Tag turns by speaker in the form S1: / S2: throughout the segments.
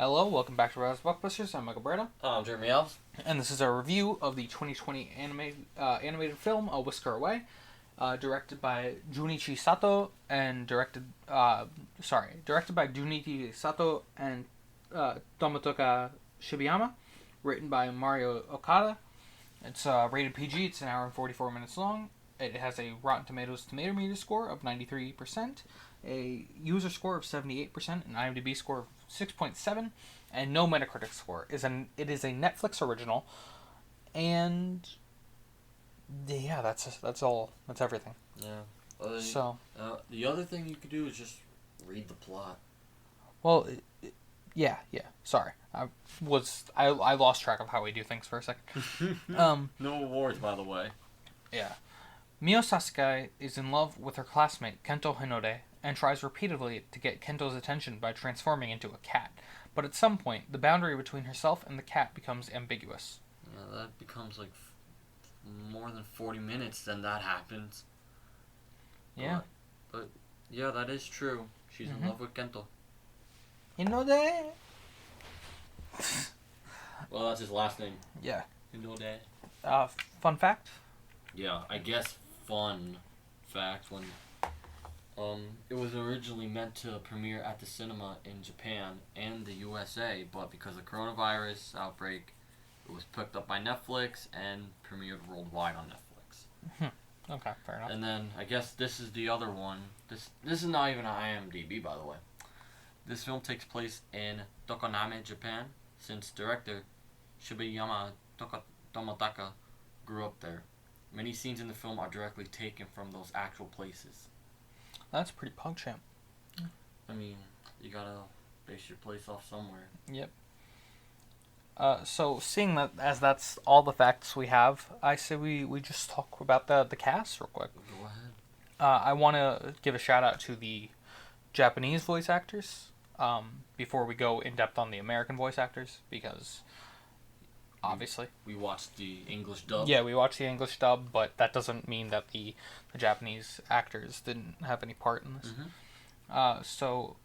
S1: Hello, welcome back to Blockbusters. I'm Michael Bradow.
S2: I'm Jeremy Alves.
S1: And this is our review of the 2020 animated film, Whisker Away, directed by Junichi Sato and directed by Junichi Sato and Tomotoka Shibayama, written by Mario Okada. It's rated PG. It's an hour and 44 minutes long. It has a Rotten Tomatoes tomato meter score of 93%, a user score of 78%, an IMDb score of 6.7, and no Metacritic score. It is a Netflix original, and yeah, that's all. That's everything.
S2: Yeah.
S1: So
S2: the other thing you could do is just read the plot.
S1: Well, yeah. Sorry, I lost track of how we do things for a second.
S2: No awards, by the way.
S1: Yeah. Mio Sasuke is in love with her classmate Kento Hinode and tries repeatedly to get Kento's attention by transforming into a cat. But at some point, the boundary between herself and the cat becomes ambiguous.
S2: Yeah, that becomes like more than 40 minutes, then that happens.
S1: Yeah.
S2: But yeah, that is true. She's in love with Kento.
S1: Hinode?
S2: Well, that's his last name.
S1: Yeah.
S2: Hinode.
S1: Fun fact?
S2: Yeah, I guess fun fact when it was originally meant to premiere at the cinema in Japan and the USA, but because of coronavirus outbreak, it was picked up by Netflix and premiered worldwide on Netflix.
S1: Okay, fair enough.
S2: And then I guess this is the other one. This is not even on IMDb, by the way. This film takes place in Tokoname, Japan, since director Shibayama Tomotaka grew up there. Many scenes in the film are directly taken from those actual places.
S1: That's pretty PogChamp.
S2: I mean, you gotta base your place off somewhere.
S1: Yep. So seeing that as that's all the facts we have, I say we just talk about the cast real quick.
S2: Go ahead.
S1: I want to give a shout out to the Japanese voice actors before we go in depth on the American voice actors, because obviously
S2: we watched the English dub.
S1: Yeah, we watched the English dub, but that doesn't mean that the Japanese actors didn't have any part in this. So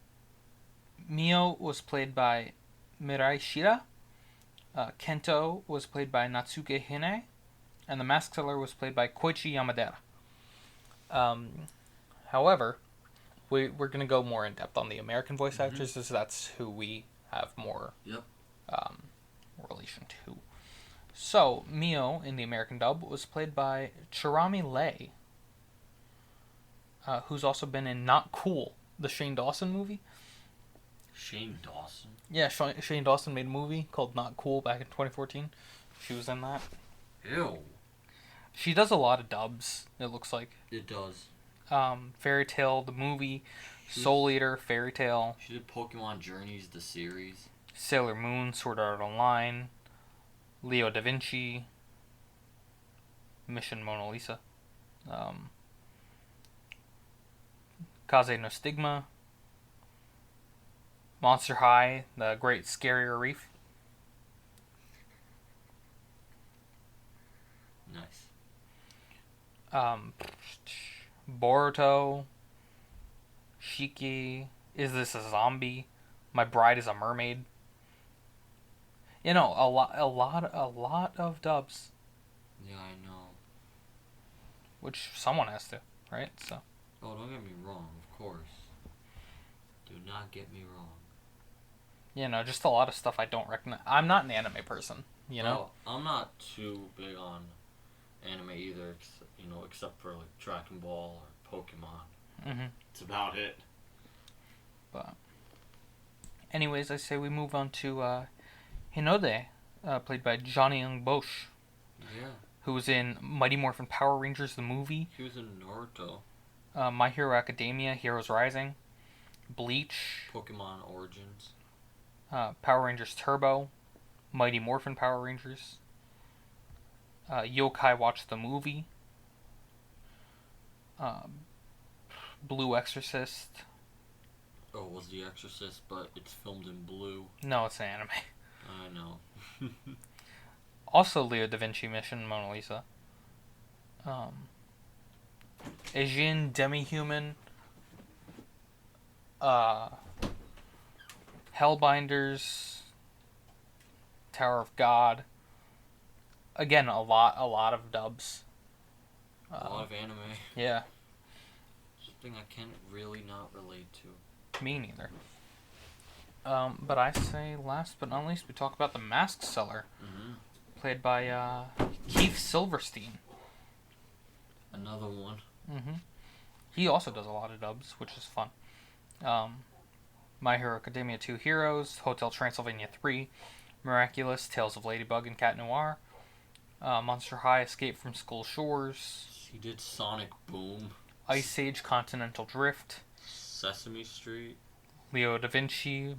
S1: Mio was played by Mirai Shira. Kento was played by Natsuke Hine, and the mask seller was played by Koichi Yamadera. However, we're going to go more in depth on the American voice actors, as that's who we have more relation to. So, Mio in the American dub was played by Chirami Lei, who's also been in Not Cool, the Shane Dawson movie.
S2: Shane Dawson?
S1: Yeah, Shane Dawson made a movie called Not Cool back in 2014. She was in that.
S2: Ew.
S1: She does a lot of dubs, it looks like.
S2: It does.
S1: Fairy Tail, the movie. Soul Eater, Fairy Tail.
S2: She did Pokemon Journeys, the series.
S1: Sailor Moon, Sword Art Online. Leo da Vinci. Mission Mona Lisa. Kaze no Stigma. Monster High, The Great Scarier Reef.
S2: Nice.
S1: Boruto. Shiki. Is This a Zombie? My Bride is a Mermaid. You know, a lot of dubs.
S2: Yeah, I know.
S1: Which someone has to, right? So.
S2: Oh, don't get me wrong, of course. Do not get me wrong.
S1: You know, just a lot of stuff I don't recognize. I'm not an anime person, you know?
S2: Oh, I'm not too big on anime either, except for like Dragon Ball or Pokemon. It's about it.
S1: But anyways, I say we move on to Hinode, played by Johnny Young Bosch.
S2: Yeah.
S1: Who was in Mighty Morphin Power Rangers, the movie.
S2: He was in Naruto.
S1: My Hero Academia, Heroes Rising. Bleach.
S2: Pokemon Origins.
S1: Power Rangers Turbo. Mighty Morphin Power Rangers. Yokai Watch the Movie. Blue Exorcist.
S2: Oh, it was The Exorcist, but it's filmed in blue.
S1: No, it's an anime.
S2: I know.
S1: Also Leo da Vinci Mission Mona Lisa. Asian Demi-Human. Hellbinders, Tower of God. Again, a lot of dubs.
S2: A lot of anime.
S1: Yeah.
S2: Something I can't really not relate to.
S1: Me neither. But I say last but not least, we talk about the Mask Seller, played by Keith Silverstein.
S2: Another one.
S1: He also does a lot of dubs, which is fun. My Hero Academia 2 Heroes, Hotel Transylvania 3, Miraculous, Tales of Ladybug and Cat Noir, Monster High, Escape from Skull Shores.
S2: He did Sonic Boom.
S1: Ice Age Continental Drift.
S2: Sesame Street.
S1: Leo da Vinci,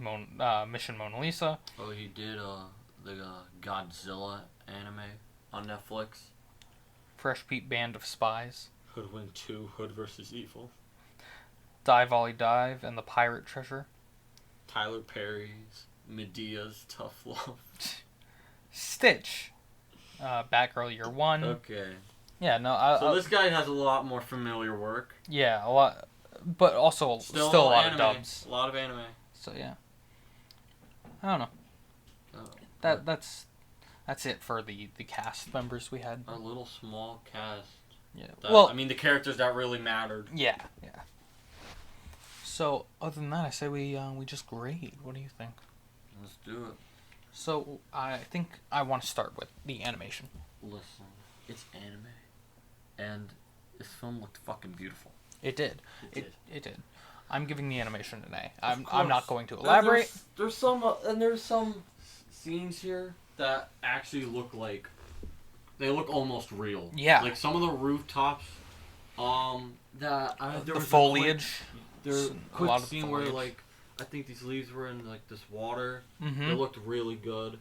S1: Mission Mona Lisa.
S2: Oh, he did the Godzilla anime on Netflix.
S1: Fresh Pete Band of Spies.
S2: Hoodwink 2, Hood vs. Evil.
S1: Dive Ollie Dive and the Pirate Treasure.
S2: Tyler Perry's Medea's Tough Love.
S1: Stitch. Batgirl Year One.
S2: Okay.
S1: Yeah, no.
S2: So this guy has a lot more familiar work.
S1: Yeah, a lot, but also still a lot of dubs.
S2: A lot of anime.
S1: So yeah. I don't know. That's it for the cast members we had.
S2: A little small cast.
S1: Yeah.
S2: I mean, the characters that really mattered.
S1: Yeah. So other than that, I say we just grade. What do you think?
S2: Let's do it.
S1: So I think I want to start with the animation.
S2: Listen, it's anime, and this film looked fucking beautiful.
S1: It did. It did. I'm giving the animation an A. I'm not going to
S2: elaborate. There's some scenes here that actually look like they look almost real.
S1: Yeah.
S2: Like some of the rooftops.
S1: The foliage.
S2: There's a quick scene where like I think these leaves were in like this water. It looked really good.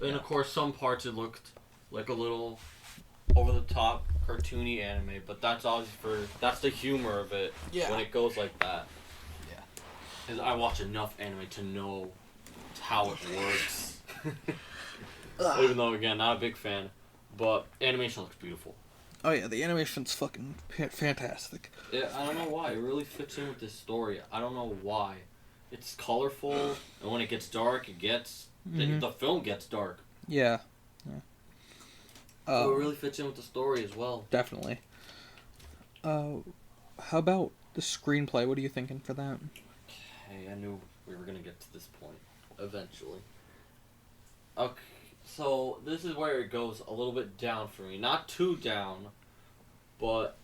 S2: And of course, some parts it looked like a little over the top, cartoony anime, but that's that's the humor of it.
S1: Yeah.
S2: When it goes like that.
S1: Yeah.
S2: Because I watch enough anime to know how it works. Even though, again, not a big fan, but animation looks beautiful.
S1: Oh yeah, the animation's fucking fantastic.
S2: Yeah, I don't know why. It really fits in with this story. I don't know why. It's colorful, and when it gets dark, it gets... The film gets dark.
S1: Yeah.
S2: So it really fits in with the story as well.
S1: Definitely. How about the screenplay? What are you thinking for that?
S2: Okay, I knew we were going to get to this point eventually. Okay, so this is where it goes a little bit down for me. Not too down, but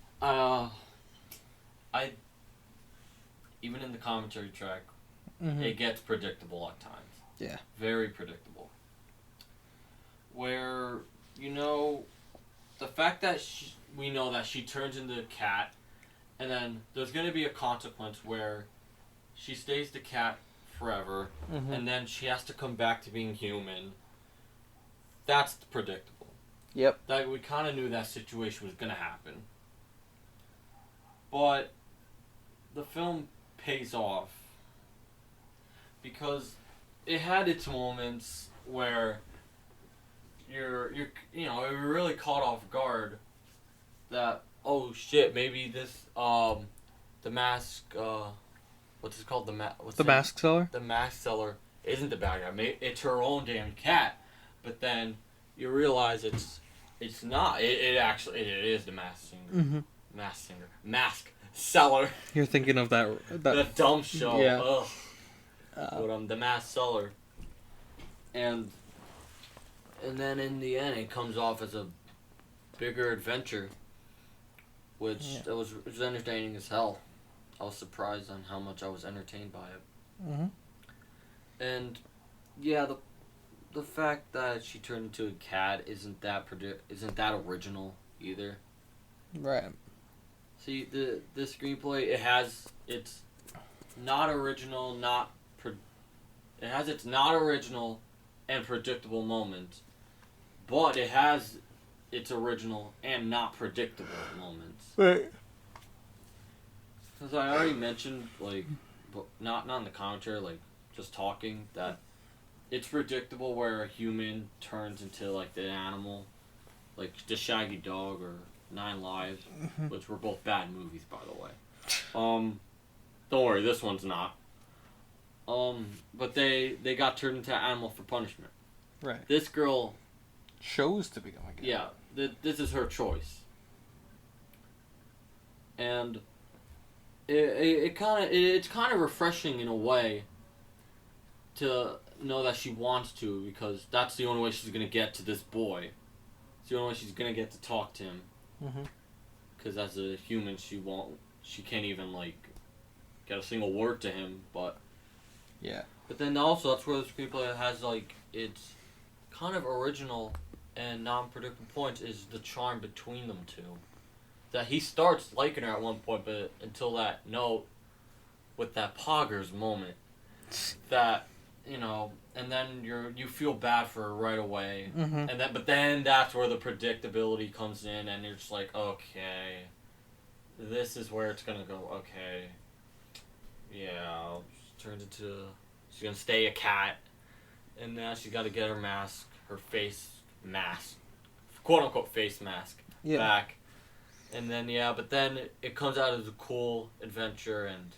S2: even in the commentary track, it gets predictable at times.
S1: Yeah.
S2: Very predictable. Where, the fact that we know that she turns into a cat, and then there's going to be a consequence where she stays the cat forever, and then she has to come back to being human. That's predictable.
S1: Yep.
S2: That we kind of knew that situation was going to happen. But the film pays off because it had its moments where you're really caught off guard that, oh shit, maybe this the mask what's it called, the
S1: Mask Seller?
S2: The Mask Seller isn't the bad guy. Maybe it's her own damn cat. But then you realize it's not. It actually is the Mask Singer. Mask Seller.
S1: You're thinking of that
S2: the dumb show.
S1: Yeah.
S2: Ugh. But the Mask Seller. And then in the end it comes off as a bigger adventure, which it was entertaining as hell. I was surprised on how much I was entertained by it. And yeah, the fact that she turned into a cat isn't that original either.
S1: Right.
S2: See, the screenplay, it's not original, it has its not original and predictable moments, but it has its original and not predictable moments.
S1: Right.
S2: Because I already mentioned, like, but not in the commentary, like, just talking, that it's predictable where a human turns into, like, the animal, like the Shaggy Dog or 9 Lives, which were both bad movies, by the way. Don't worry, this one's not. But they got turned into an animal for punishment.
S1: Right.
S2: This girl
S1: Chose to become a cat.
S2: yeah, this is her choice. And it's kind of refreshing in a way to know that she wants to, because that's the only way she's gonna get to this boy. It's the only way she's gonna get to talk to him.
S1: Mm-hmm.
S2: Because as a human, she can't even like get a single word to him. But
S1: Yeah.
S2: But then also that's where the screenplay has like its kind of original and non-predictable points is the charm between them two. That he starts liking her at one point, but until that note with that poggers moment, that and then you feel bad for her right away,
S1: Mm-hmm.
S2: but then that's where the predictability comes in, and you're just like, okay, this is where it's gonna go. Okay, yeah, she's gonna stay a cat, and now she's got to get her face mask, quote unquote face mask, back. And then, but then it comes out as a cool adventure, and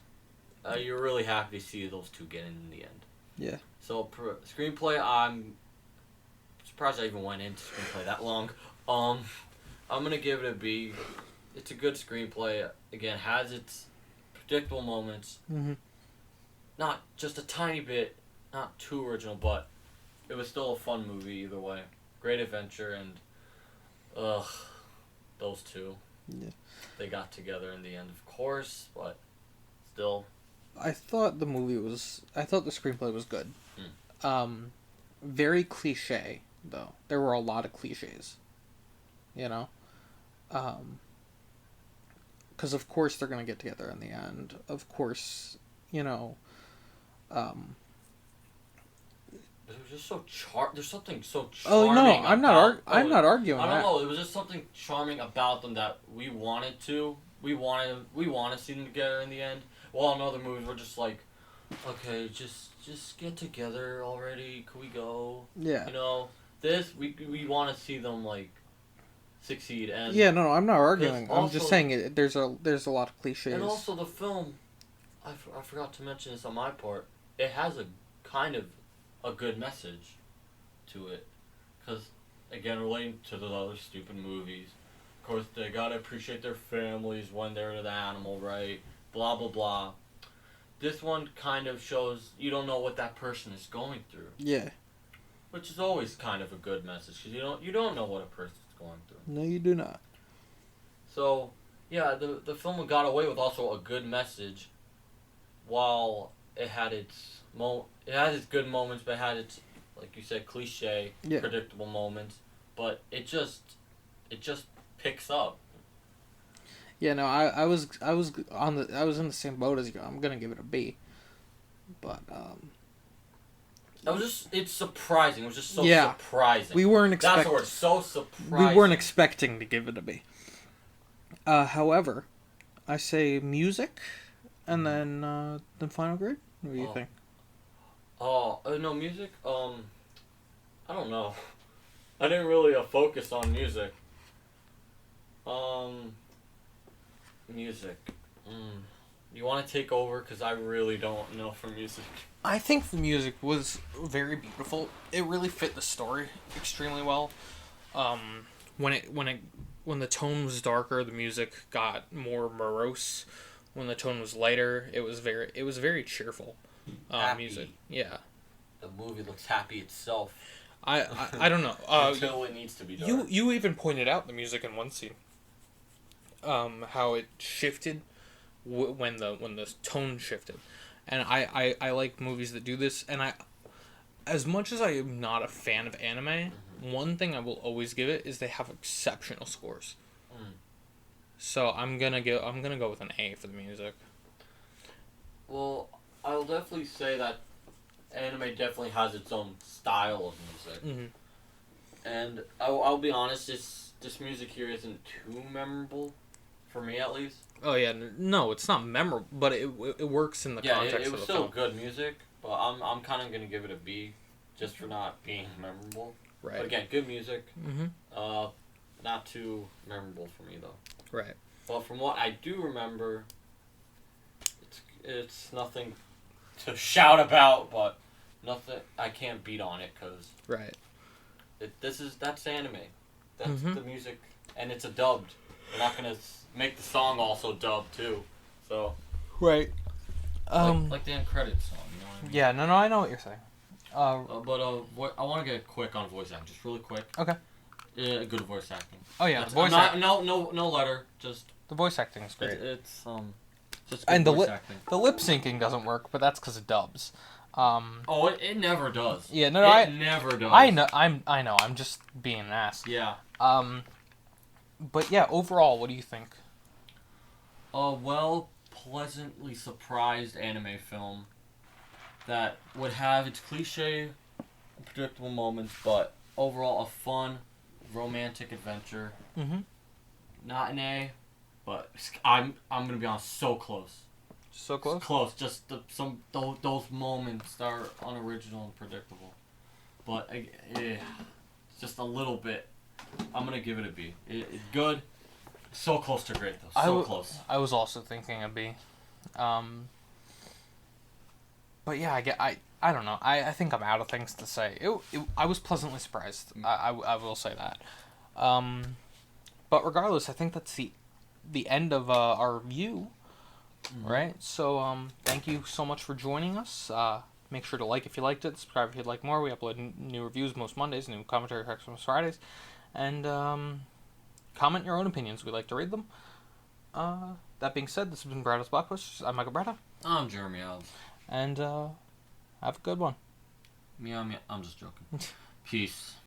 S2: you're really happy to see those two get in the end.
S1: Yeah.
S2: So, screenplay, I'm surprised I even went into screenplay that long. I'm going to give it a B. It's a good screenplay. Again, has its predictable moments.
S1: Mm-hmm.
S2: Not just a tiny bit, not too original, but it was still a fun movie either way. Great adventure, and, those two.
S1: Yeah.
S2: They got together in the end, of course, but still.
S1: I thought the screenplay was good. Very cliche, though. There were a lot of cliches. Because of course they're going to get together in the end. Of course,
S2: It was just so there's something so
S1: Oh
S2: charming.
S1: no, I'm not arguing
S2: I don't
S1: that.
S2: know. It was just something charming about them that we wanted to. We want to see them together in the end. While in other movies we're just like, okay, just get together already. Could we go?
S1: Yeah.
S2: This we want to see them like succeed. And
S1: yeah, no, I'm not arguing. I'm
S2: also,
S1: just saying there's a lot of cliches.
S2: And also the film, I forgot to mention this on my part. It has a kind of a good message to it, because again, relating to the other stupid movies, of course they gotta appreciate their families when they're the animal, right? Blah blah blah. This one kind of shows you don't know what that person is going through.
S1: Yeah.
S2: Which is always kind of a good message, because you don't know what a person's going through.
S1: No, you do not.
S2: So yeah, the film got away with also a good message, while it had its good moments, but it had its, like you said, cliche, predictable moments. But it just picks up.
S1: Yeah, no, I was in the same boat as you. I'm gonna give it a B. But
S2: it's surprising. It was just so surprising.
S1: We weren't
S2: That's the word. So surprising.
S1: We weren't expecting to give it a B. However, I say music, and then the final grade. What do you think?
S2: No, music. I don't know. I didn't really focus on music. Music. You want to take over, because I really don't know for music.
S1: I think the music was very beautiful. It really fit the story extremely well. When the tone was darker, the music got more morose. When the tone was lighter, it was very cheerful. Music. Yeah.
S2: The movie looks happy itself.
S1: I don't know.
S2: Until it needs to be dark.
S1: You even pointed out the music in one scene. How it shifted when the tone shifted, and I like movies that do this. And as much as I am not a fan of anime, one thing I will always give it is they have exceptional scores. So I'm gonna go with an A for the music.
S2: Well, I'll definitely say that anime definitely has its own style of music.
S1: Mm-hmm.
S2: And I'll be honest, this music here isn't too memorable, for me at least.
S1: Oh yeah, no, it's not memorable, but it works in the context of the film.
S2: It was still good music, but I'm kind of gonna give it a B, just for not being memorable.
S1: Right.
S2: But again, good music.
S1: Mm-hmm.
S2: Not too memorable for me though.
S1: Right.
S2: But from what I do remember, it's nothing to shout about, but nothing. I can't beat on it because
S1: Right.
S2: That's anime. That's
S1: Mhm.
S2: the music, and it's a dubbed. They're not gonna make the song also dubbed too. So
S1: Right.
S2: like the end credits song. You know what I mean?
S1: Yeah. No. I know what you're saying.
S2: But I want to get quick on voice acting, just really quick.
S1: Okay.
S2: Good voice acting.
S1: Oh yeah,
S2: That's,
S1: the voice
S2: no letter. Just
S1: the voice acting is great.
S2: it's just
S1: And
S2: good
S1: the
S2: voice acting.
S1: The lip syncing doesn't work, but that's because it dubs.
S2: Oh, it never does.
S1: Yeah, no,
S2: it never does.
S1: I know. I know. I'm just being an ass.
S2: Yeah.
S1: But yeah, overall, what do you think?
S2: A pleasantly surprised anime film that would have its cliche, predictable moments, but overall a fun, romantic adventure.
S1: Mm-hmm.
S2: Not an A, but I'm gonna be honest, so close.
S1: So close.
S2: Close. Just those moments that are unoriginal and predictable, but just a little bit. I'm gonna give it a B. It's good. So close to great though. So close.
S1: I was also thinking a B. But yeah, I don't know. I think I'm out of things to say. I was pleasantly surprised. I will say that. But regardless, I think that's the end of our review. Mm-hmm. Right? So thank you so much for joining us. Make sure to like if you liked it, subscribe if you'd like more. We upload new reviews most Mondays, new commentary tracks most Fridays, and comment your own opinions. We like to read them. That being said, this has been Bradow's Blockbusters. I'm Michael Bradow.
S2: I'm Jeremy Alves.
S1: And have a good one.
S2: Meow meow. I'm just joking. Peace.